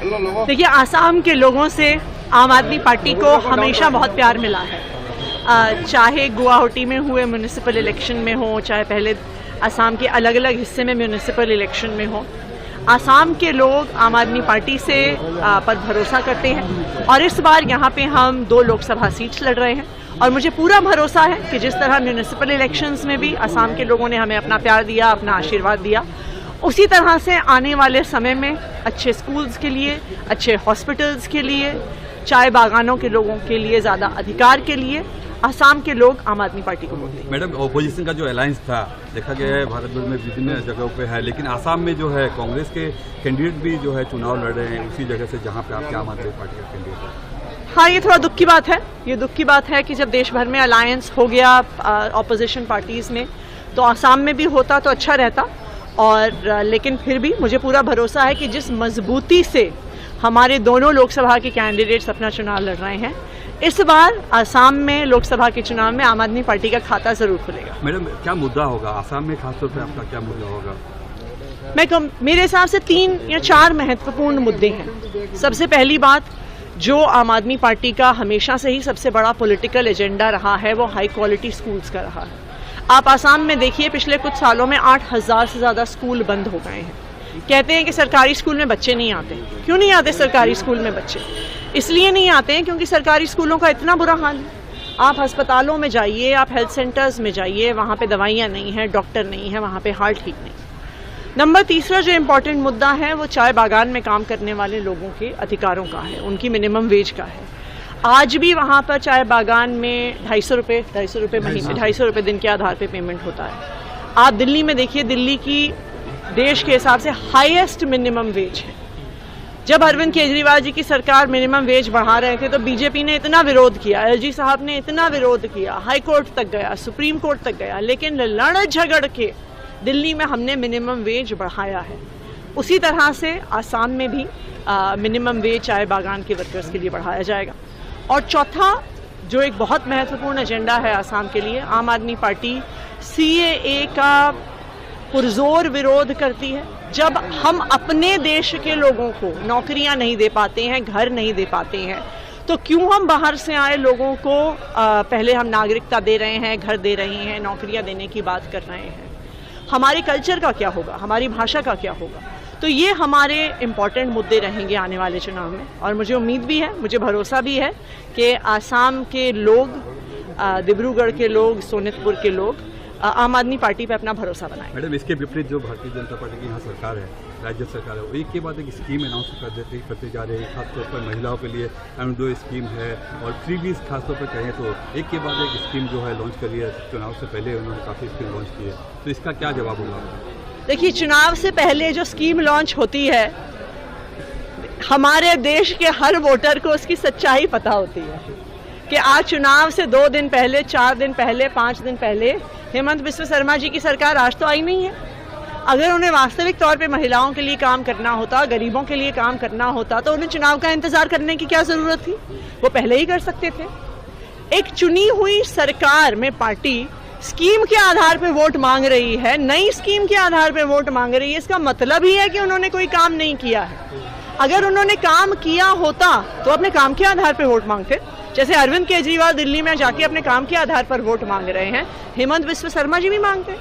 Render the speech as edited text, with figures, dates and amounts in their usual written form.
देखिए, आसाम के लोगों से आम आदमी पार्टी को हमेशा बहुत प्यार मिला है। चाहे गुवाहाटी में हुए म्यूनिसिपल इलेक्शन में हो, चाहे पहले आसाम के अलग अलग हिस्से में म्यूनिसिपल इलेक्शन में हो, आसाम के लोग आम आदमी पार्टी से पर भरोसा करते हैं। और इस बार यहाँ पे हम 2 लोकसभा सीट्स लड़ रहे हैं और मुझे पूरा भरोसा है कि जिस तरह म्यूनिसिपल इलेक्शंस में भी आसाम के लोगों ने हमें अपना प्यार दिया, अपना आशीर्वाद दिया, उसी तरह से आने वाले समय में अच्छे स्कूल्स के लिए, अच्छे हॉस्पिटल्स के लिए, चाय बागानों के लोगों के लिए, ज़्यादा अधिकार के लिए आसाम के लोग आम आदमी पार्टी को वोट देंगे। मैडम, ओपोजिशन का जो अलायंस था देखा गया है भारत भर में विभिन्न जगहों पे है, लेकिन आसाम में जो है कांग्रेस के कैंडिडेट भी जो है चुनाव लड़ रहे हैं उसी जगह से जहां पे आपके आम आदमी पार्टी का कैंडिडेट है। हाँ, ये थोड़ा दुख की बात है। ये दुख की बात है कि जब देश भर में अलायंस हो गया ऑपोजिशन पार्टीज़ में, तो आसाम में भी होता तो अच्छा रहता। और लेकिन फिर भी मुझे पूरा भरोसा है कि जिस मजबूती से हमारे दोनों लोकसभा के कैंडिडेट्स अपना चुनाव लड़ रहे हैं, इस बार आसाम में लोकसभा के चुनाव में आम आदमी पार्टी का खाता जरूर खुलेगा। मैडम, क्या मुद्दा होगा आसाम में, खासतौर पे आपका क्या मुद्दा होगा? मेरे हिसाब से 3 या 4 महत्वपूर्ण मुद्दे हैं। सबसे पहली बात, जो आम आदमी पार्टी का हमेशा से ही सबसे बड़ा पॉलिटिकल एजेंडा रहा है, वो हाई क्वालिटी स्कूल्स का रहा है। आप आसाम में देखिए, पिछले कुछ सालों में 8,000 से ज़्यादा स्कूल बंद हो गए हैं। कहते हैं कि सरकारी स्कूल में बच्चे नहीं आते। क्यों नहीं आते सरकारी स्कूल में बच्चे? इसलिए नहीं आते हैं क्योंकि सरकारी स्कूलों का इतना बुरा हाल है। आप अस्पतालों में जाइए, आप हेल्थ सेंटर्स में जाइए, वहाँ पे दवाइयाँ नहीं हैं, डॉक्टर नहीं है, वहाँ पे हाल ठीक नहीं। नंबर तीसरा जो इम्पोर्टेंट मुद्दा है, वो चाय बागान में काम करने वाले लोगों के अधिकारों का है, उनकी मिनिमम वेज का है। आज भी वहाँ पर चाय बागान में 250 रुपये महीने, 250 रुपये दिन के आधार पर पेमेंट होता है। आप दिल्ली में देखिए, दिल्ली की देश के हिसाब से हाईएस्ट मिनिमम वेज है। जब अरविंद केजरीवाल जी की सरकार मिनिमम वेज बढ़ा रहे थे तो बीजेपी ने इतना विरोध किया, एलजी साहब ने इतना विरोध किया, हाई कोर्ट तक गया, सुप्रीम कोर्ट तक गया, लेकिन लड़ झगड़ के दिल्ली में हमने मिनिमम वेज बढ़ाया है। उसी तरह से आसाम में भी मिनिमम वेज चाय बागान के वर्कर्स के लिए बढ़ाया जाएगा। और चौथा जो एक बहुत महत्वपूर्ण एजेंडा है आसाम के लिए, आम आदमी पार्टी CAA का पुरजोर विरोध करती है। जब हम अपने देश के लोगों को नौकरियां नहीं दे पाते हैं, घर नहीं दे पाते हैं, तो क्यों हम बाहर से आए लोगों को पहले हम नागरिकता दे रहे हैं, घर दे रहे हैं, नौकरियां देने की बात कर रहे हैं? हमारे कल्चर का क्या होगा, हमारी भाषा का क्या होगा? तो ये हमारे इम्पॉर्टेंट मुद्दे रहेंगे आने वाले चुनाव में। और मुझे उम्मीद भी है, मुझे भरोसा भी है कि आसाम के लोग, डिब्रूगढ़ के लोग, सोनितपुर के लोग आम आदमी पार्टी पे अपना भरोसा बनाए। मैडम, इसके विपरीत जो भारतीय जनता पार्टी की यहाँ सरकार है, राज्य सरकार है, वो एक के बाद एक स्कीम अनाउंस करते जा रहे हैं। खासतौर पर महिलाओं के लिए M2 स्कीम है और फ्रीबीज खासतौर पर कहें तो एक के बाद एक स्कीम जो है लॉन्च करी है। चुनाव से पहले उन्होंने काफ़ी स्कीम लॉन्च की है, तो इसका क्या जवाब होगा? देखिए, चुनाव से पहले जो स्कीम लॉन्च होती है, हमारे देश के हर वोटर को उसकी सच्चाई पता होती है कि आज चुनाव से 2 दिन पहले, 4 दिन पहले, 5 दिन पहले हेमंत बिस्वा शर्मा जी की सरकार आज तो आई नहीं है। अगर उन्हें वास्तविक तौर पे महिलाओं के लिए काम करना होता, गरीबों के लिए काम करना होता, तो उन्हें चुनाव का इंतजार करने की क्या जरूरत थी? वो पहले ही कर सकते थे। एक चुनी हुई सरकार में पार्टी स्कीम के आधार पे वोट मांग रही है, नई स्कीम के आधार पे वोट मांग रही है, इसका मतलब ही है कि उन्होंने कोई काम नहीं किया है। अगर उन्होंने काम किया होता तो अपने काम के आधार पे वोट मांगते। जैसे अरविंद केजरीवाल दिल्ली में जाके अपने काम के आधार पर वोट मांग रहे हैं, हेमंत बिस्वा शर्मा जी भी मांगते हैं।